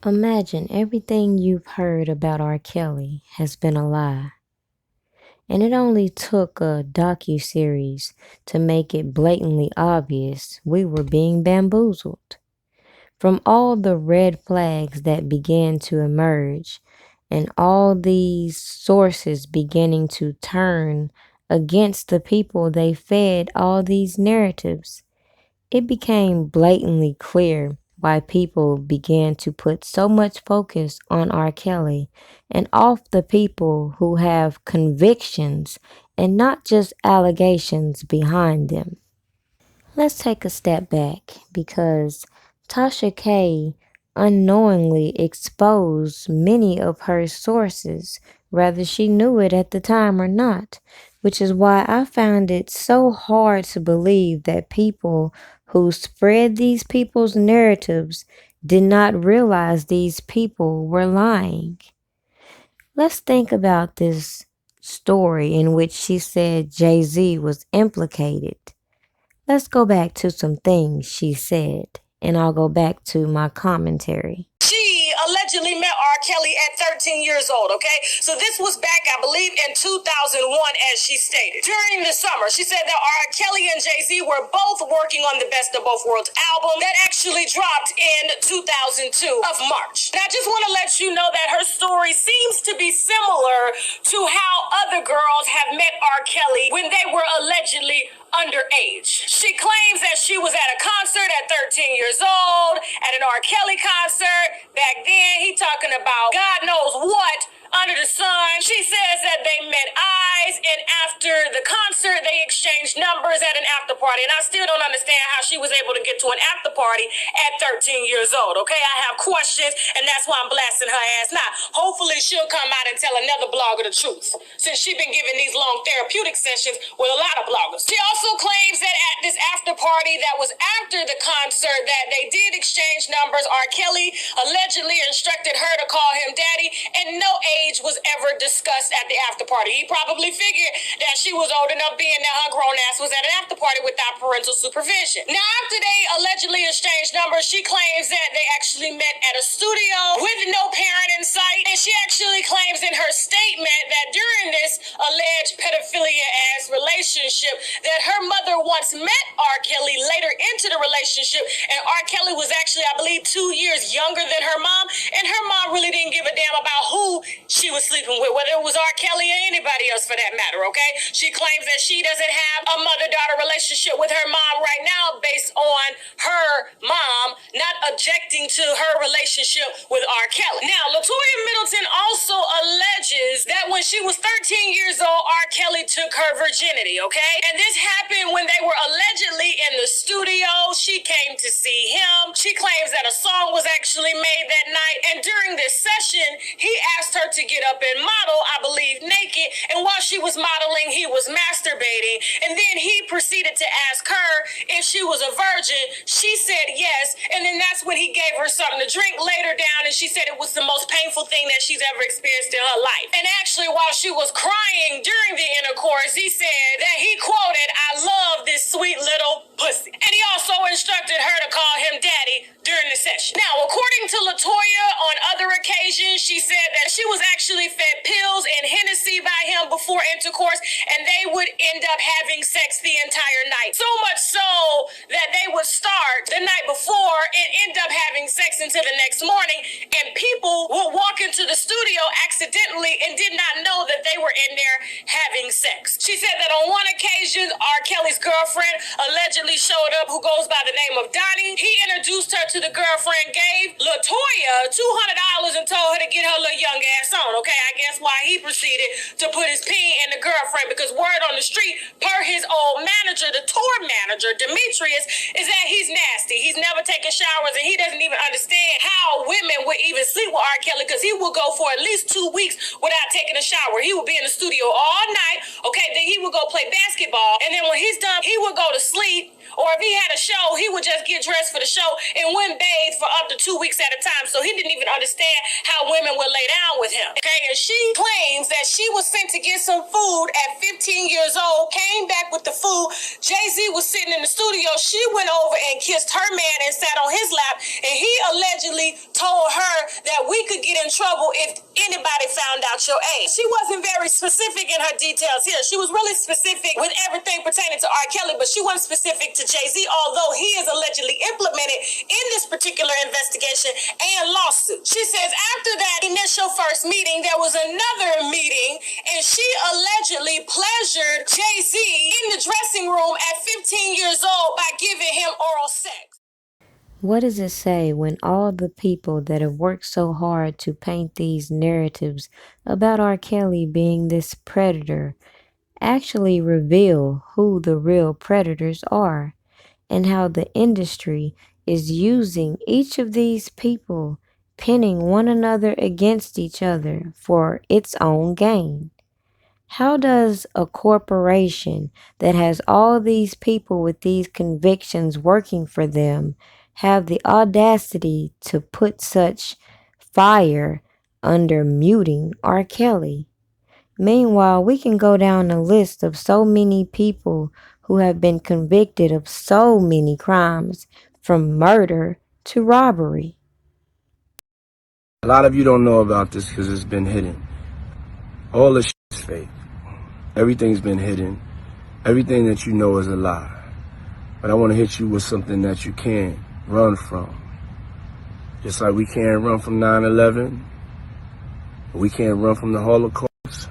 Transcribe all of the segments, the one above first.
Imagine everything you've heard about R. Kelly has been a lie. And it only took a docu-series to make it blatantly obvious we were being bamboozled. From all the red flags that began to emerge and all these sources beginning to turn against the people they fed all these narratives, it became blatantly clear why people began to put so much focus on R. Kelly and off the people who have convictions and not just allegations behind them. Let's take a step back because Tasha K unknowingly exposed many of her sources, whether she knew it at the time or not, which is why I found it so hard to believe that people who spread these people's narratives did not realize these people were lying. Let's think about this story in which she said Jay-Z was implicated. Let's go back to some things she said, and I'll go back to my commentary. She allegedly met R. Kelly at 13 years old, okay? So this was back, I believe, in 2001, as she stated. During the summer, she said that R. Kelly and Jay-Z were both working on the Best of Both Worlds album that actually dropped in 2002 of March. And I just want to let you know that her story seems to be similar to how other girls have met R. Kelly when they were allegedly underage. She claims that she was at a concert at 13 years old, at an R. Kelly concert. Back then, he talking about God knows what under the sun. She says that they met eyes, and after the concert, they exchanged numbers at an after party. And I still don't understand how she was able to get to an after party at 13 years old, okay? I have questions, and that's why I'm blasting her ass now. Hopefully, she'll come out and tell another blogger the truth, since she's been giving these long therapeutic sessions with a lot of bloggers. She also claims that at this after party that was after the concert that they did exchange numbers. R. Kelly allegedly instructed her to call him daddy, and no age was ever discussed at the after party. He probably figured that she was old enough, being that her grown ass was at an after party without parental supervision. Now, after they allegedly exchanged numbers, she claims that they actually met at a studio with no parent in sight, and she actually claims in her statement that during this alleged pedophilia-ass relationship that her mother once met R. Kelly later into the relationship, and R. Kelly was actually, I believe, 2 years younger than her mom, and her mom really didn't give a damn about who she was sleeping with, whether it was R. Kelly or anybody else for that matter, okay? She claims that she doesn't have a mother-daughter relationship with her mom right now based on her mom not objecting to her relationship with R. Kelly. Now, LaToya Middleton also alleges that when she was 13 years old, R. Kelly took her virginity, okay? And this happened when they were allegedly in the studio. She came to see him. She claims that a song was actually made that night, and during this session, he asked her to get up and model, I believe, naked, and while she was modeling, he was masturbating, and then he proceeded to ask her if she was a virgin. She said yes, and then that's when he gave her something to drink later down, and she said it was the most painful thing that she's ever experienced in her life. And actually, while she was crying during the intercourse, he said that he quoted, "I love this sweet little pussy." And he also instructed her to call him daddy during the session. Now, according to LaToya, on other occasions, she said that she was actually fed pills and Hennessy by him before intercourse, and they would end up having sex the entire night. So much so that they would start the night before and end up having sex until the next morning, and people would walk into the studio accidentally and did not know that they were in there having sex. She said that on one occasion, R. Kelly's girlfriend allegedly showed up, who goes by the name of Donnie. He introduced her to the girlfriend, gave LaToya $200 and told her to get her little young ass on, okay? I guess why he proceeded to put his pee in the girlfriend, because word on the street, per his old manager, the tour manager, Demetrius, is that he's nasty. He's never taken showers, and he doesn't even understand how women would even sleep with R. Kelly, because he would go for at least 2 weeks without taking a shower. He would be in the studio all night, okay? Then he would go play basketball, and then when he's done, he would go to sleep, Or if he had a show, he would just get dressed for the show and wouldn't bathe for up to 2 weeks at a time. So he didn't even understand how women would lay down with him. Okay, and she claims that she was sent to get some food at 15 years old, came back with the food. Jay-Z was sitting in the studio. She went over and kissed her man and sat on his lap, and he allegedly told her that we could get in trouble if anybody found out your age. She wasn't very specific in her details here. She was really specific with everything pertaining to R. Kelly, but she wasn't specific to Jay-Z, although he is allegedly implemented in this particular investigation and lawsuit. She says after that initial first meeting, there was another meeting, and she allegedly pleasured Jay-Z in the dressing room at 15 years old by giving him oral sex. What does it say when all the people that have worked so hard to paint these narratives about R. Kelly being this predator actually reveal who the real predators are, and how the industry is using each of these people, pinning one another against each other for its own gain? How does a corporation that has all these people with these convictions working for them have the audacity to put such fire under muting R. Kelly? Meanwhile, we can go down a list of so many people who have been convicted of so many crimes, from murder to robbery. A lot of you don't know about this because it's been hidden. All the shit is fake. Everything's been hidden. Everything that you know is a lie. But I want to hit you with something that you can't run from. Just like we can't run from 9/11, we can't run from the Holocaust.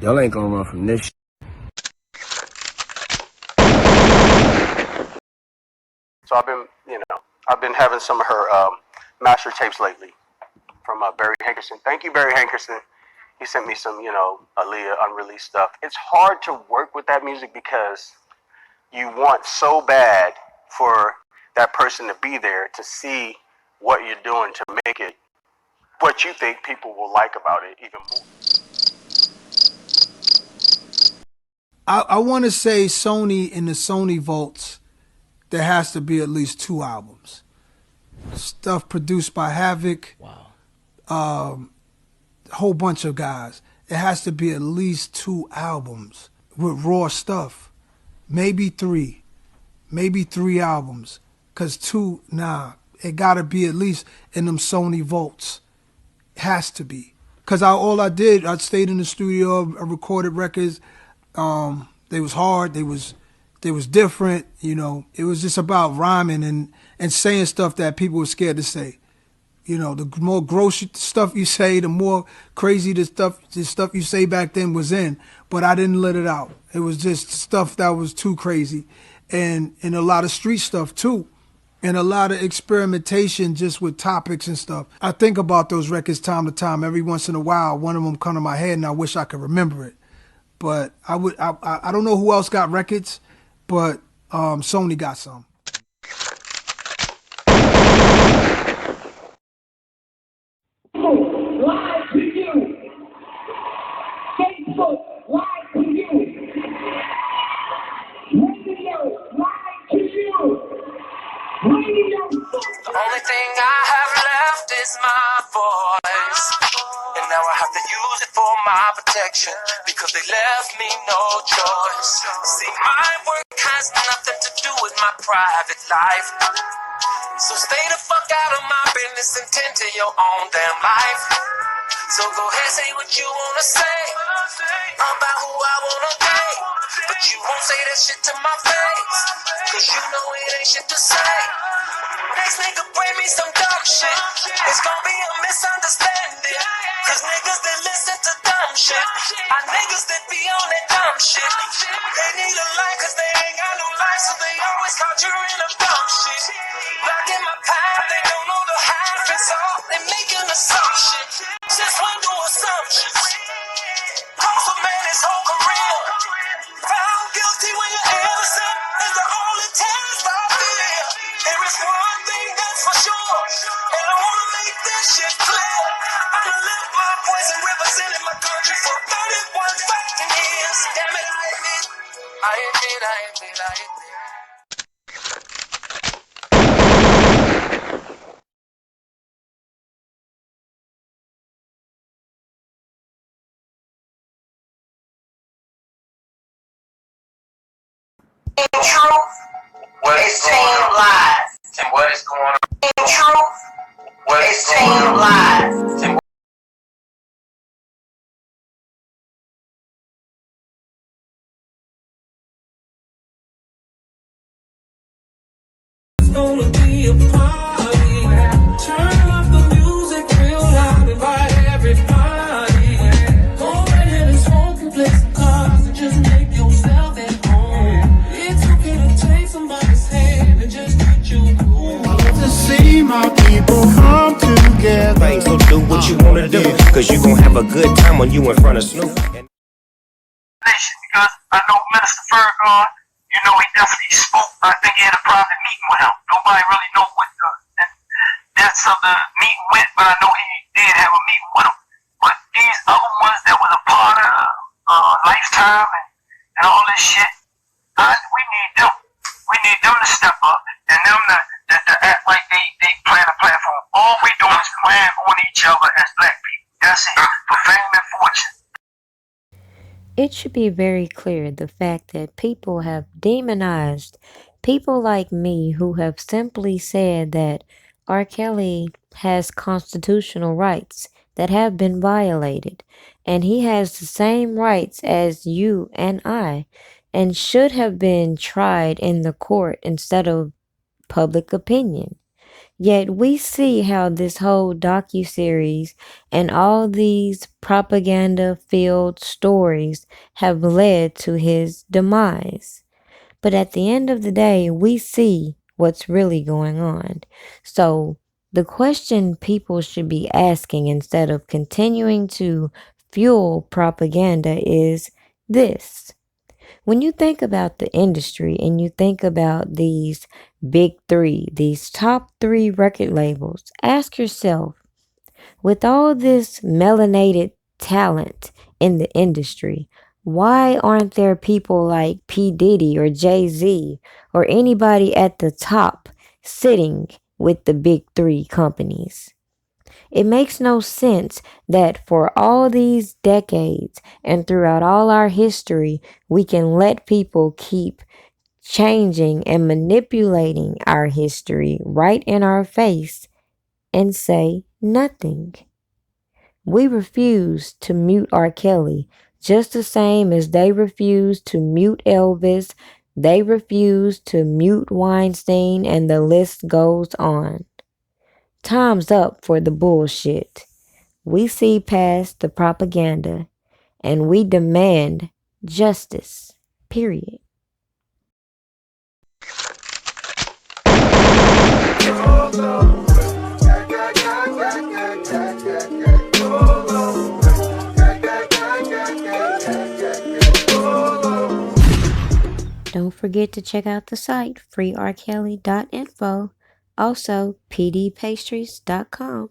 Y'all ain't gonna run from this shit. So I've been having some of her master tapes lately from Barry Hankerson. Thank you, Barry Hankerson. He sent me some, Aaliyah unreleased stuff. It's hard to work with that music because you want so bad for that person to be there to see what you're doing to make it what you think people will like about it even more. I want to say Sony, in the Sony vaults, there has to be at least 2 albums. Stuff produced by Havoc. Wow. A whole bunch of guys. It has to be at least 2 albums with raw stuff. Maybe 3. Maybe 3 albums. Because 2, it got to be at least in them Sony vaults. It has to be. Because I stayed in the studio, I recorded records. They was hard. They was different. It was just about rhyming and saying stuff that people were scared to say. The more gross stuff you say, the more crazy the stuff you say back then was in. But I didn't let it out. It was just stuff that was too crazy, and a lot of street stuff too, and a lot of experimentation just with topics and stuff. I think about those records time to time. Every once in a while, one of them come to my head, and I wish I could remember it. But I don't know who else got records, but Sony got some. Live to you. Facebook, live to you. Radio, live to you. Radio. The only thing I have left is my voice. And now I have to use it for my protection because they left me no choice. See, my work has nothing to do with my private life. So stay the fuck out of my business and tend to your own damn life. So go ahead, say what you wanna say about who I wanna date. But you won't say that shit to my face, cause you know it ain't shit to say. Next nigga bring me some dumb shit, it's gonna be a misunderstanding. Cause niggas that listen to dumb shit are niggas that be on that dumb shit. They need a life cause they ain't got no life, so they always conjuring up dumb shit. Blocking my path, they don't know the half, it's all they making assumptions. Just when do assumptions. Hustle man his whole career. Found guilty when you're innocent is the only test I fear. There is one thing that's for sure, and I wanna make this shit clear. I done lived my voice and represented my country for 31 fucking years. Damn it, I admit. Truth is saying lies. And what is going on? Truth is saying lies. And It's gonna be a party. Turn up the music real loud, invite everybody. Go ahead and smoke and play some cards and just make yourself at home. It's okay to take somebody's hand and just get you cool. To see my people come together. Right, so do what you wanna do, cause you gon' have a good time when you in front of Snoop. Because I know Minister Farrakhan, you know, he definitely spoke. I think he had a private meeting with him. Nobody really know what the depths of the meeting went, but I know he did have a meeting with him. But these other ones that was a part of Lifetime and all this shit, we need them. We need them to step up and them to act like they plan a platform. All we do is plan on each other as black people. That's it. For fame and fortune. It should be very clear the fact that people have demonized people like me who have simply said that R. Kelly has constitutional rights that have been violated, and he has the same rights as you and I, and should have been tried in the court instead of public opinion. Yet we see how this whole docuseries and all these propaganda-filled stories have led to his demise. But at the end of the day, we see what's really going on. So the question people should be asking instead of continuing to fuel propaganda is this. When you think about the industry and you think about these big three, these top three record labels, ask yourself, with all this melanated talent in the industry, why aren't there people like P. Diddy or Jay-Z or anybody at the top sitting with the big three companies? It makes no sense that for all these decades and throughout all our history, we can let people keep changing and manipulating our history right in our face and say nothing. We refuse to mute R. Kelly just the same as they refuse to mute Elvis, they refuse to mute Weinstein, and the list goes on. Time's up for the bullshit. We see past the propaganda and we demand justice. Period. Don't forget to check out the site freerkelly.info. Also, pdpastries.com.